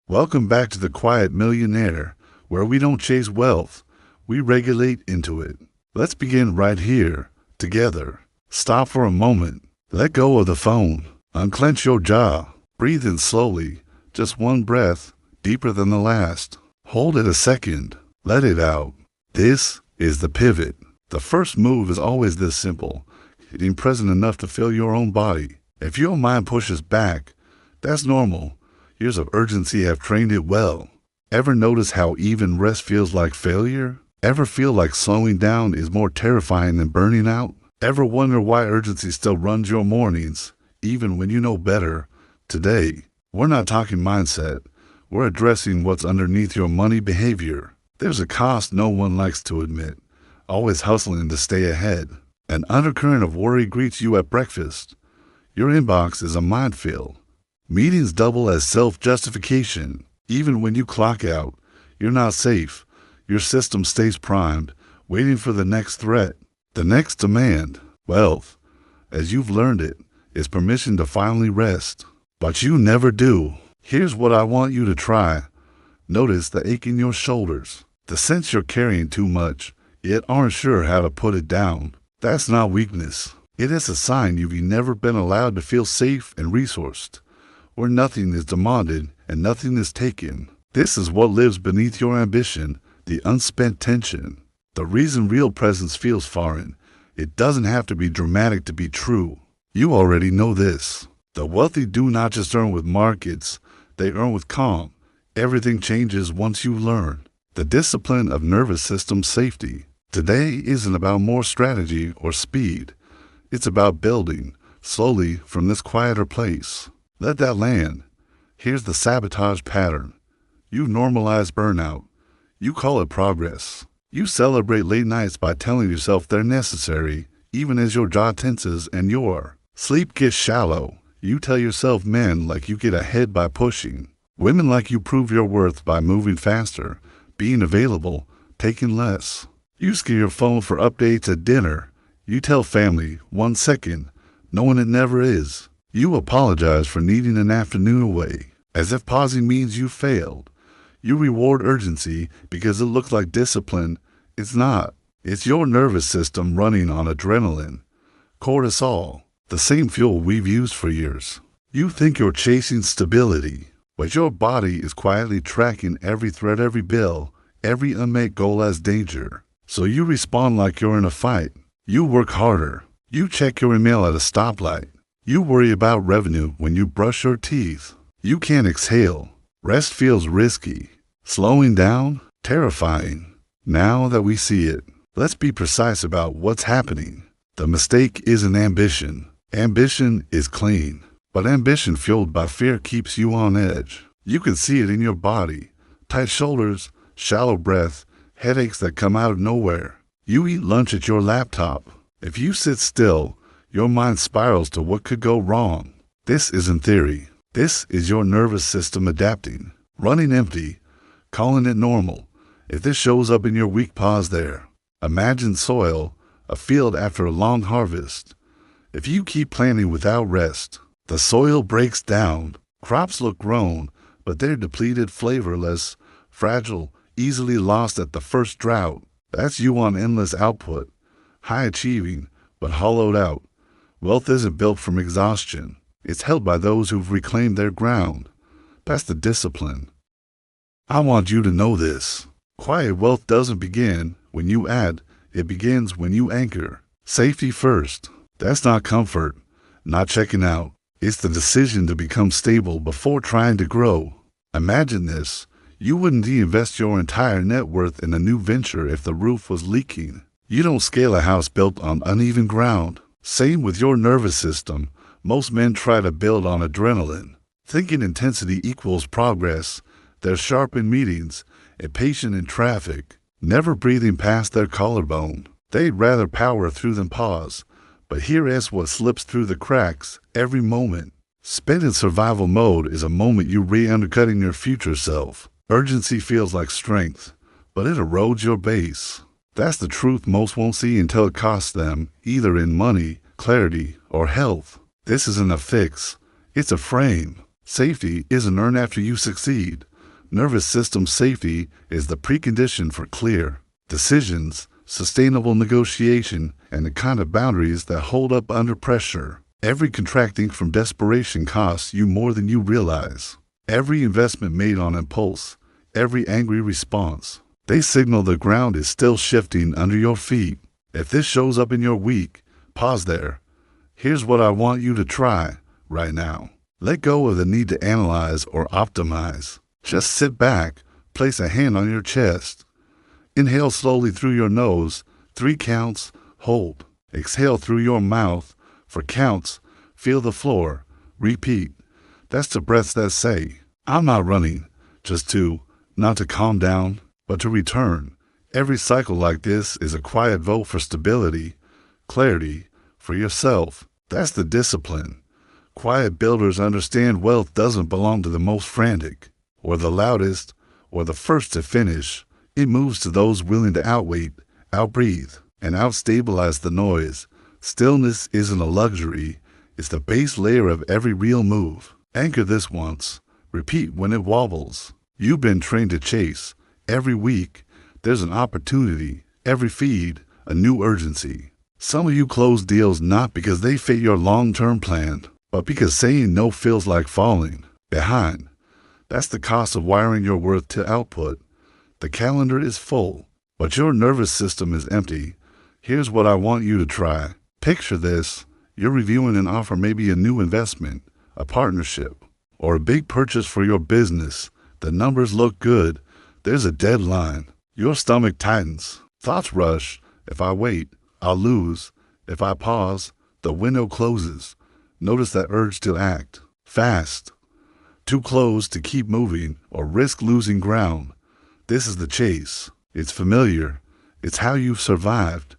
Welcome back to the Quiet Millionaire, where we don't chase wealth, we regulate into it. Let's begin right here, together. Stop for a moment. Let go of the phone. Unclench your jaw. Breathe in slowly, just one breath, deeper than the last. Hold it a second. Let it out. This is the pivot. The first move is always this simple, getting present enough to feel your own body. If your mind pushes back, that's normal. Years of urgency have trained it well. Ever notice how even rest feels like failure? Ever feel like slowing down is more terrifying than burning out? Ever wonder why urgency still runs your mornings, even when you know better? Today, we're not talking mindset. We're addressing what's underneath your money behavior. There's a cost no one likes to admit, always hustling to stay ahead. An undercurrent of worry greets you at breakfast. Your inbox is a minefield. Meetings double as self-justification. Even when you clock out, you're not safe. Your system stays primed, waiting for the next threat, the next demand. Wealth, as you've learned it, is permission to finally rest. But you never do. Here's what I want you to try. Notice the ache in your shoulders, the sense you're carrying too much, yet aren't sure how to put it down. That's not weakness. It is a sign you've never been allowed to feel safe and resourced, where nothing is demanded and nothing is taken. This is what lives beneath your ambition, the unspent tension. The reason real presence feels foreign, it doesn't have to be dramatic to be true. You already know this. The wealthy do not just earn with markets, they earn with calm. Everything changes once you learn. The discipline of nervous system safety. Today isn't about more strategy or speed. It's about building, slowly from this quieter place. Let that land. Here's the sabotage pattern. You normalize burnout. You call it progress. You celebrate late nights by telling yourself they're necessary, even as your jaw tenses and your sleep gets shallow. You tell yourself men like you get ahead by pushing. Women like you prove your worth by moving faster, being available, taking less. You scare your phone for updates at dinner. You tell family 1 second, knowing it never is. You apologize for needing an afternoon away, as if pausing means you failed. You reward urgency because it looks like discipline. It's not. It's your nervous system running on adrenaline, cortisol, the same fuel we've used for years. You think you're chasing stability, but your body is quietly tracking every threat, every bill, every unmet goal as danger. So you respond like you're in a fight. You work harder. You check your email at a stoplight. You worry about revenue when you brush your teeth. You can't exhale. Rest feels risky. Slowing down? Terrifying. Now that we see it, let's be precise about what's happening. The mistake isn't ambition. Ambition is clean. But ambition fueled by fear keeps you on edge. You can see it in your body. Tight shoulders, shallow breath, headaches that come out of nowhere. You eat lunch at your laptop. If you sit still, your mind spirals to what could go wrong. This isn't theory. This is your nervous system adapting, running empty, calling it normal. If this shows up in your week, pause there. Imagine soil, a field after a long harvest. If you keep planting without rest, the soil breaks down. Crops look grown, but they're depleted, flavorless, fragile, easily lost at the first drought. That's you on endless output, high achieving, but hollowed out. Wealth isn't built from exhaustion. It's held by those who've reclaimed their ground. That's the discipline. I want you to know this. Quiet wealth doesn't begin when you add. It begins when you anchor. Safety first. That's not comfort, not checking out. It's the decision to become stable before trying to grow. Imagine this. You wouldn't invest your entire net worth in a new venture if the roof was leaking. You don't scale a house built on uneven ground. Same with your nervous system. Most men try to build on adrenaline, thinking intensity equals progress. They're sharp in meetings, impatient in traffic, never breathing past their collarbone. They'd rather power through than pause. But here is what slips through the cracks every moment. Spent in survival mode is a moment you re-undercutting your future self. Urgency feels like strength, but it erodes your base. That's the truth most won't see until it costs them, either in money, clarity, or health. This isn't a fix. It's a frame. Safety isn't earned after you succeed. Nervous system safety is the precondition for clear decisions, sustainable negotiation, and the kind of boundaries that hold up under pressure. Every contracting from desperation costs you more than you realize. Every investment made on impulse, every angry response, they signal the ground is still shifting under your feet. If this shows up in your week, pause there. Here's what I want you to try right now. Let go of the need to analyze or optimize. Just sit back, place a hand on your chest. Inhale slowly through your nose, 3 counts, hold. Exhale through your mouth, for counts, feel the floor, repeat. That's the breaths that say, I'm not running, not to calm down, but to return. Every cycle like this is a quiet vote for stability, clarity, for yourself. That's the discipline. Quiet builders understand wealth doesn't belong to the most frantic, or the loudest, or the first to finish. It moves to those willing to outwait, outbreathe, and outstabilize the noise. Stillness isn't a luxury. It's the base layer of every real move. Anchor this once. Repeat when it wobbles. You've been trained to chase. Every week, there's an opportunity. Every feed, a new urgency. Some of you close deals not because they fit your long-term plan, but because saying no feels like falling behind. That's the cost of wiring your worth to output. The calendar is full, but your nervous system is empty. Here's what I want you to try. Picture this. You're reviewing an offer, maybe a new investment, a partnership, or a big purchase for your business. The numbers look good. There's a deadline. Your stomach tightens. Thoughts rush. If I wait, I'll lose. If I pause, the window closes. Notice that urge to act fast, too close to keep moving or risk losing ground. This is the chase. It's familiar. It's how you've survived,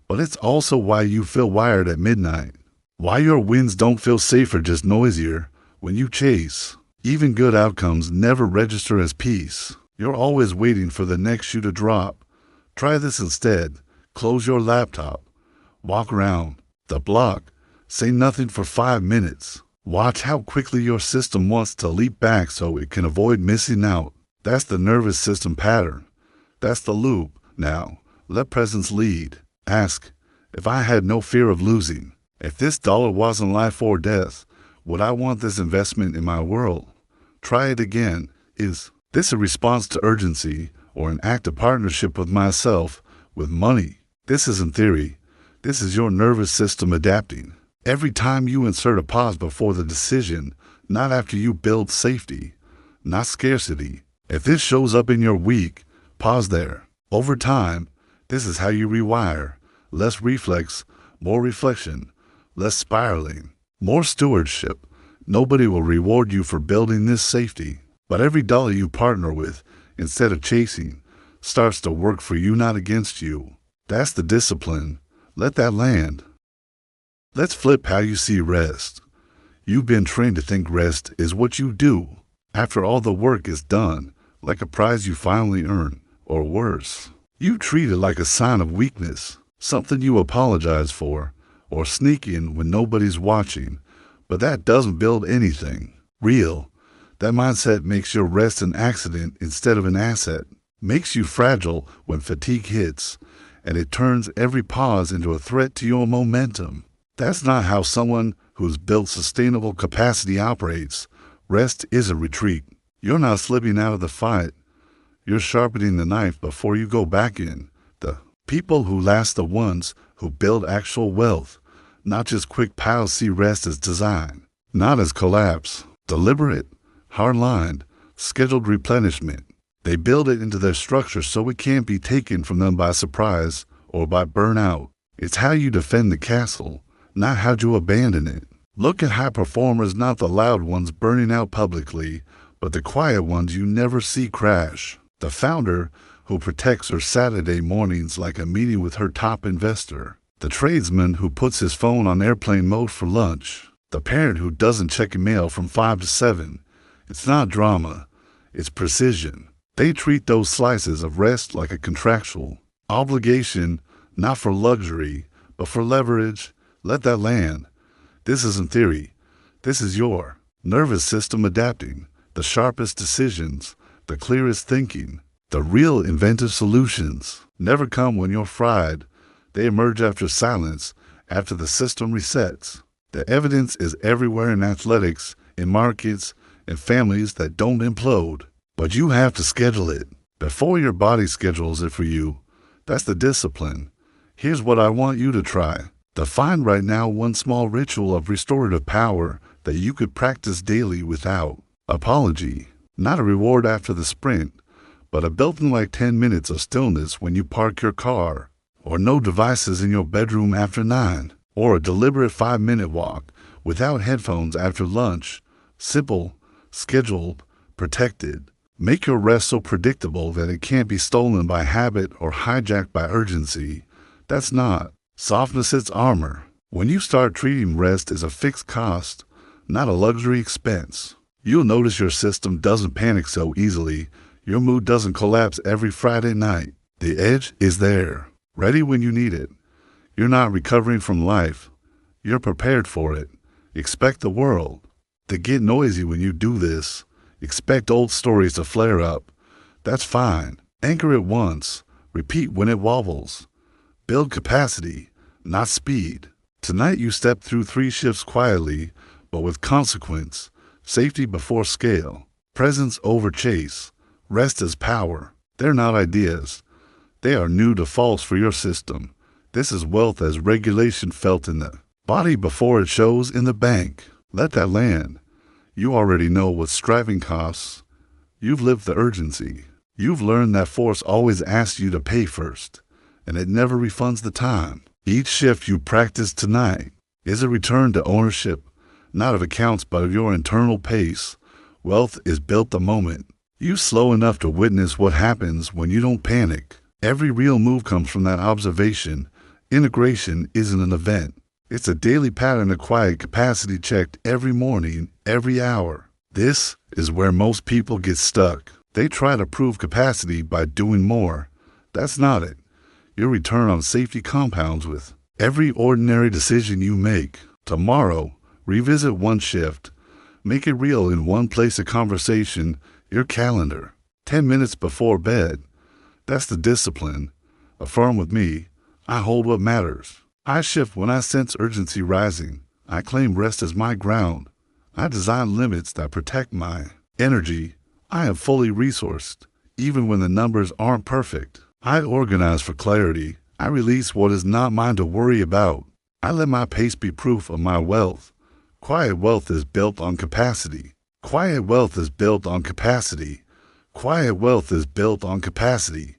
but it's also why you feel wired at midnight. Why your wins don't feel safer, just noisier. When you chase, even good outcomes never register as peace. You're always waiting for the next shoe to drop. Try this instead. Close your laptop. Walk around the block. Say nothing for 5 minutes. Watch how quickly your system wants to leap back so it can avoid missing out. That's the nervous system pattern. That's the loop. Now, let presence lead. Ask, if I had no fear of losing, if this dollar wasn't life or death, would I want this investment in my world? Try it again. Is this a response to urgency or an act of partnership with myself, with money? This isn't theory. This is your nervous system adapting. Every time you insert a pause before the decision, not after you build safety, not scarcity. If this shows up in your week, pause there. Over time, this is how you rewire. Less reflex, more reflection, less spiraling, more stewardship. Nobody will reward you for building this safety, but every dollar you partner with, instead of chasing, starts to work for you, not against you. That's the discipline. Let that land. Let's flip how you see rest. You've been trained to think rest is what you do after all the work is done, like a prize you finally earn, or worse. You treat it like a sign of weakness, something you apologize for, or sneak in when nobody's watching. But that doesn't build anything real. That mindset makes your rest an accident instead of an asset, makes you fragile when fatigue hits, and it turns every pause into a threat to your momentum. That's not how someone who's built sustainable capacity operates. Rest is a retreat. You're not slipping out of the fight. You're sharpening the knife before you go back in. The people who last, the ones who build actual wealth, not just quick piles, see rest as design, not as collapse. Deliberate, hard-lined, scheduled replenishment. They build it into their structure so it can't be taken from them by surprise or by burnout. It's how you defend the castle, not how you abandon it. Look at high performers, not the loud ones burning out publicly, but the quiet ones you never see crash. The founder who protects her Saturday mornings like a meeting with her top investor. The tradesman who puts his phone on airplane mode for lunch. The parent who doesn't check email from 5 to 7. It's not drama, it's precision. They treat those slices of rest like a contractual obligation, not for luxury, but for leverage. Let that land. This isn't theory. This is your nervous system adapting. The sharpest decisions, the clearest thinking, the real inventive solutions never come when you're fried. They emerge after silence, after the system resets. The evidence is everywhere in athletics, in markets, in families that don't implode. But you have to schedule it before your body schedules it for you. That's the discipline. Here's what I want you to try. Define right now one small ritual of restorative power that you could practice daily without apology. Not a reward after the sprint, but a built-in like 10 minutes of stillness when you park your car, or no devices in your bedroom after 9, or a deliberate 5-minute walk without headphones after lunch. Simple, scheduled, protected. Make your rest so predictable that it can't be stolen by habit or hijacked by urgency. That's not softness, it's armor. When you start treating rest as a fixed cost, not a luxury expense, you'll notice your system doesn't panic so easily. Your mood doesn't collapse every Friday night. The edge is there, ready when you need it. You're not recovering from life. You're prepared for it. Expect the world to get noisy when you do this. Expect old stories to flare up. That's fine. Anchor it once. Repeat when it wobbles. Build capacity, not speed. Tonight you step through 3 shifts quietly, but with consequence. Safety before scale. Presence over chase. Rest as power. They're not ideas. They are new defaults for your system. This is wealth as regulation felt in the body before it shows in the bank. Let that land. You already know what striving costs. You've lived the urgency. You've learned that force always asks you to pay first, and it never refunds the time. Each shift you practice tonight is a return to ownership, not of accounts but of your internal pace. Wealth is built the moment. You slow enough to witness what happens when you don't panic. Every real move comes from that observation. Integration isn't an event. It's a daily pattern of quiet capacity checked every morning, every hour. This is where most people get stuck. They try to prove capacity by doing more. That's not it. Your return on safety compounds with every ordinary decision you make. Tomorrow, revisit one shift. Make it real in one place of conversation, your calendar. 10 minutes before bed. That's the discipline. Affirm with me. I hold what matters. I shift when I sense urgency rising. I claim rest as my ground. I design limits that protect my energy. I am fully resourced, even when the numbers aren't perfect. I organize for clarity. I release what is not mine to worry about. I let my pace be proof of my wealth. Quiet wealth is built on capacity. Quiet wealth is built on capacity. Quiet wealth is built on capacity.